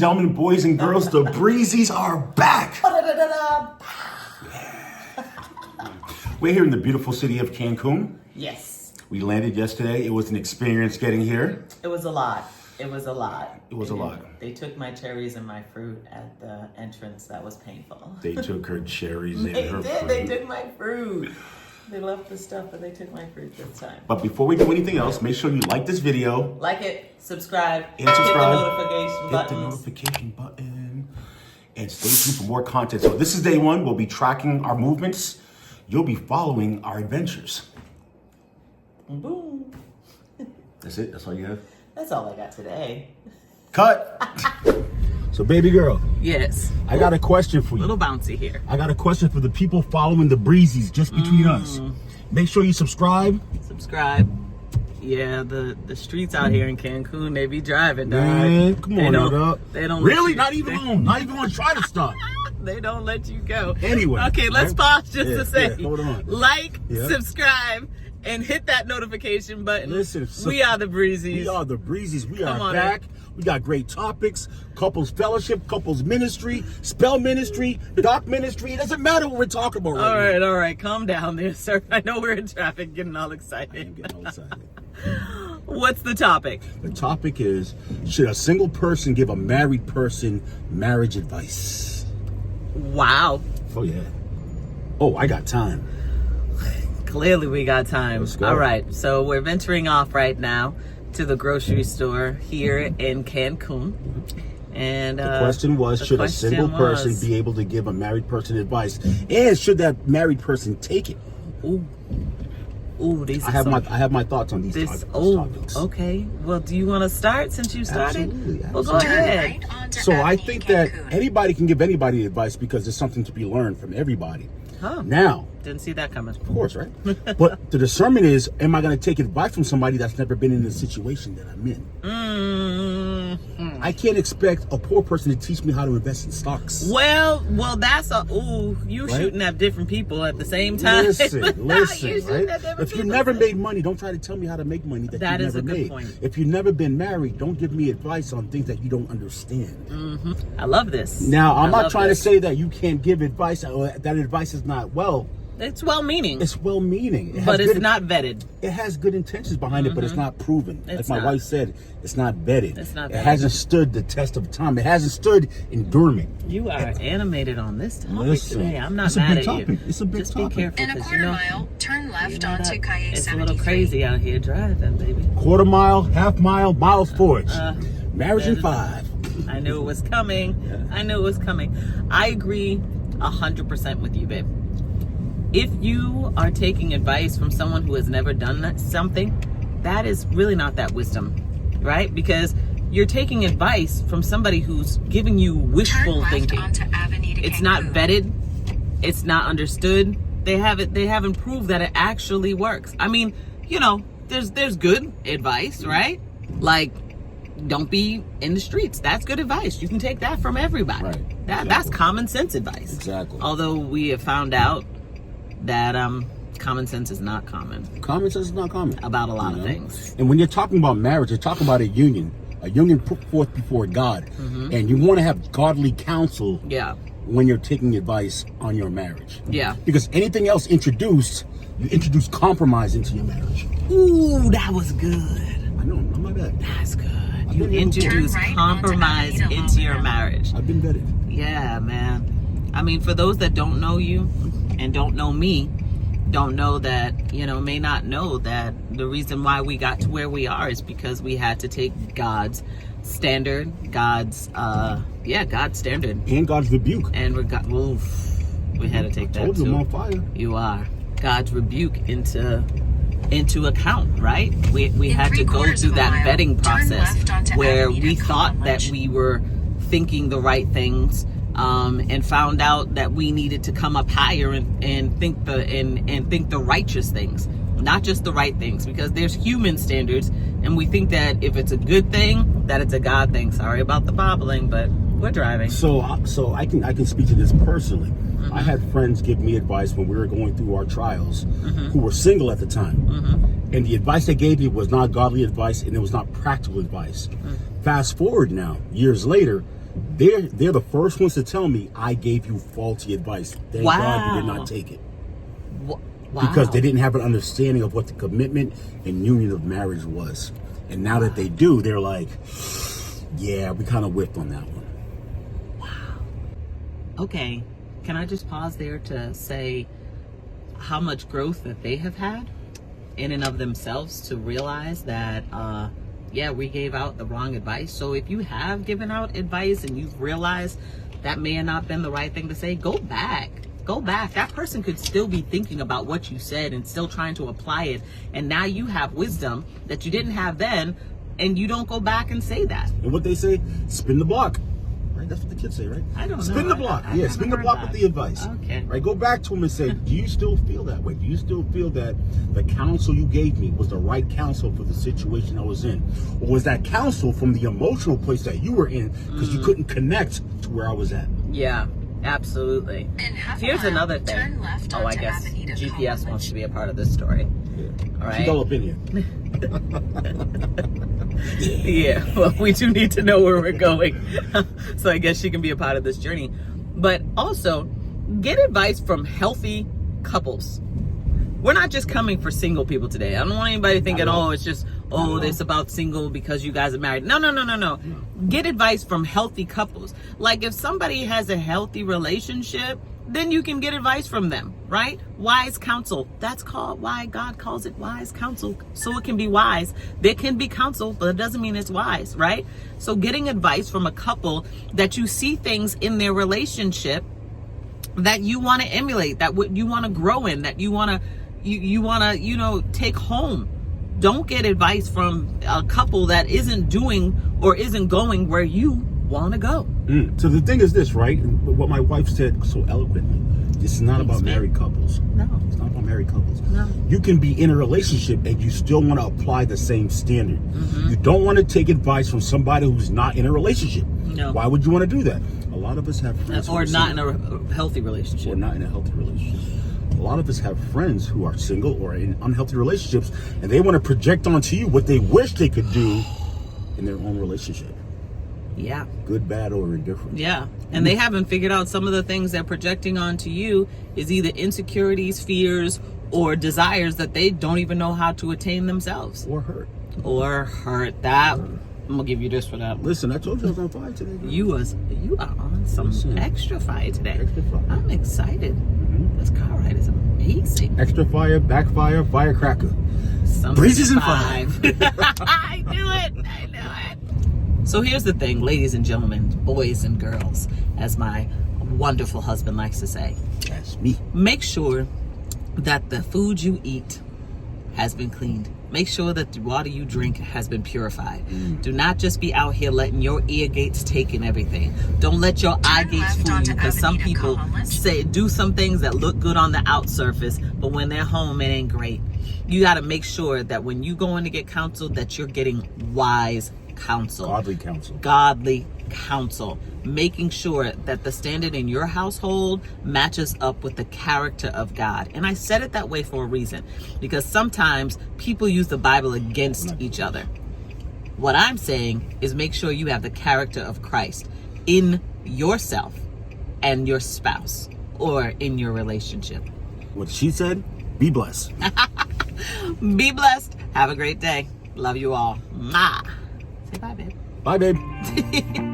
gentlemen, boys and girls, the Breezys are back. We're here in the beautiful city of Cancun. Yes. We landed yesterday. It was an experience getting here. It was a lot. It was a lot. It was a lot. They took my cherries and my fruit at the entrance. That was painful. They took her cherries and her fruit. They took my fruit. They left the stuff, but they took my fruit this time. But before we do anything else, make sure you like this video. Like it, subscribe, And subscribe. hit the notification Hit button. the notification button. And stay tuned for more content. So this is day one. We'll be tracking our movements. You'll be following our adventures. Boom. That's it? That's all you have? That's all I got today. Cut! So baby girl. Yes. I got a question for A you. little bouncy here. I got a question for the people following the Breezys, just between us. Make sure you subscribe. Subscribe. Yeah, the streets out here in Cancun, they be driving, dog. Man, come on, dog. They don't Really? let you, Not even gonna try to stop. They don't let you go. Anyway. Okay, let's pause just to say. Hold on. Like, Yeah. subscribe, and hit that notification button. Listen, we are the Breezys. We are the Breezys. We Come are on, back. We got great topics. Couples fellowship, couples ministry, spell ministry, doc ministry. It doesn't matter what we're talking about right now. All right. Calm down there, sir. I know we're in traffic getting all I am excited. getting all excited. What's the topic? The topic is, should a single person give a married person marriage advice? Wow. Oh, yeah. Oh, I got time. Clearly we got time. Let's go. All right. So we're venturing off right now to the grocery store here in Cancun. And The question was, should a single person be able to give a married person advice? And should that married person take it? Ooh, these I have my thoughts on these topics. Okay. Well, do you want to start since you started? Absolutely. Well, go ahead. So I think that anybody can give anybody advice because there's something to be learned from everybody. Huh. Now, Didn't see that coming. of course, right? But the discernment is, am I going to take advice from somebody that's never been in the situation that I'm in? I can't expect a poor person to teach me how to invest in stocks. Well, that's you Right? shooting at different people at the same time. Listen, You shooting right? at different If you people. never made money, don't try to tell me how to make money that That you is never a good made. point. If you've never been married, don't give me advice on things that you don't understand. I love this. Now, I'm I not love trying this. to say that you can't give advice or that advice is not It's well-meaning, It's well-meaning. but it's not vetted. It has good intentions behind it, but it's not proven. It's like my not. wife said, it's not vetted. It's not It vetted. hasn't stood the test of time. It hasn't stood endurance. You are animated on this topic Listen, today. I'm not it's a mad big at you. topic. It's a big Just topic. be careful In a because quarter mile, turn left onto Calle it's a 73. little crazy out here driving, baby. Quarter mile, half mile, miles forged. Marriage in 5. I knew it was coming. I knew it was coming. I agree 100% with you, babe. If you are taking advice from someone who has never done something, that is really not that wisdom, right? Because you're taking advice from somebody who's giving you Turn wishful left thinking. onto Avenida It's not Cancun. vetted. It's not understood. They haven't proved that it actually works. I mean, there's good advice, right? Like, don't be in the streets. That's good advice. You can take that from everybody. Right. That's common sense advice. Exactly. Although we have found out that common sense is not common Common sense is not common. about a lot of things. And when you're talking about marriage, you're talking about a union put forth before God. And you want to have godly counsel Yeah. when you're taking advice on your marriage. Yeah. Because anything else introduced, you introduce compromise into your marriage. Ooh, that was good. I know, I'm not bad. That's good. I've You been able to- introduce Turn right compromise onto Avenida into your Longview. marriage. I've been vetted. Yeah, man. I mean, for those that don't know you and don't know me, don't know that, may not know that the reason why we got to where we are is because we had to take God's standard, God's standard. And God's rebuke. And we had to take that Told you I'm too. on fire. You are. God's rebuke into account, right? We In had to go 3/4 through of a that mile, vetting turn process left onto where Avenida we thought that College. we were thinking the right things, and found out that we needed to come up higher and think the righteous things, not just the right things, because there's human standards, and we think that if it's a good thing, that it's a God thing. Sorry about the bobbling, but we're driving. So I can speak to this personally. I had friends give me advice when we were going through our trials who were single at the time. And the advice they gave me was not godly advice, and it was not practical advice. Fast forward now, years later, they're the first ones to tell me I gave you faulty advice. Thank God you did not take it. Wow. Because they didn't have an understanding of what the commitment and union of marriage was. And now that they do, they're like, yeah, we kind of whiffed on that one. Wow. Okay. Can I just pause there to say how much growth that they have had in and of themselves to realize that, we gave out the wrong advice. So if you have given out advice and you've realized that may have not been the right thing to say, go back. Go back. That person could still be thinking about what you said and still trying to apply it. And now you have wisdom that you didn't have then, and you don't go back and say that. And what they say, spin the block. Right? That's what the kids say, right? I don't know. Spin the block. I Spin the block with the advice. Okay. Right? Go back to them and say, do you still feel that way? Do you still feel that the counsel you gave me was the right counsel for the situation I was in? Or was that counsel from the emotional place that you were in because you couldn't connect to where I was at? Yeah. Absolutely. Here's another thing. Turn left I onto guess Avenida GPS College. wants to be a part of this story. Yeah. All right. She's all up in here. Yeah. Well, we do need to know where we're going. So I guess she can be a part of this journey. But also, get advice from healthy couples. We're not just coming for single people today. I don't want anybody thinking, it's just, this about single because you guys are married. No. Get advice from healthy couples. Like if somebody has a healthy relationship, then you can get advice from them, right? Wise counsel. That's called why God calls it wise counsel. So it can be wise. There can be counsel, but it doesn't mean it's wise, right? So getting advice from a couple that you see things in their relationship that you want to emulate, that you want to grow in, that you want to take home. Don't get advice from a couple that isn't doing or isn't going where you want to go. So the thing is this, right? What my wife said so eloquently. This is not about married couples. No. It's not about married couples. No. You can be in a relationship and you still want to apply the same standard. You don't want to take advice from somebody who's not in a relationship. No. Why would you want to do that? A lot of us have friends Or not in a healthy relationship. Or not in a healthy relationship. A lot of us have friends who are single or in unhealthy relationships, and they want to project onto you what they wish they could do in their own relationship. Yeah. Good, bad, or indifferent. Yeah. And they haven't figured out some of the things they're projecting onto you is either insecurities, fears, or desires that they don't even know how to attain themselves. Or hurt. That, I'm going to give you this for that. Listen, I told you I was on fire today. Girl. You are on some extra fire today. Extra fire. I'm excited. This car ride is amazing. Extra fire, backfire, firecracker. Breezys and 5. I knew it. So here's the thing, ladies and gentlemen, boys and girls, as my wonderful husband likes to say. That's me. Make sure that the food you eat has been cleaned. Make sure that the water you drink has been purified. Do not just be out here letting your ear gates take in everything. Don't let your eye gates fool you, because some people do some things that look good on the out surface, but when they're home, it ain't great. You got to make sure that when you go in to get counsel, that you're getting wise counsel. Godly counsel. Making sure that the standard in your household matches up with the character of God. And I said it that way for a reason, because sometimes people use the Bible against each other. What I'm saying is make sure you have the character of Christ in yourself and your spouse or in your relationship. What she said, be blessed. Be blessed. Have a great day. Love you all. Mwah. Say bye, babe. Bye, babe.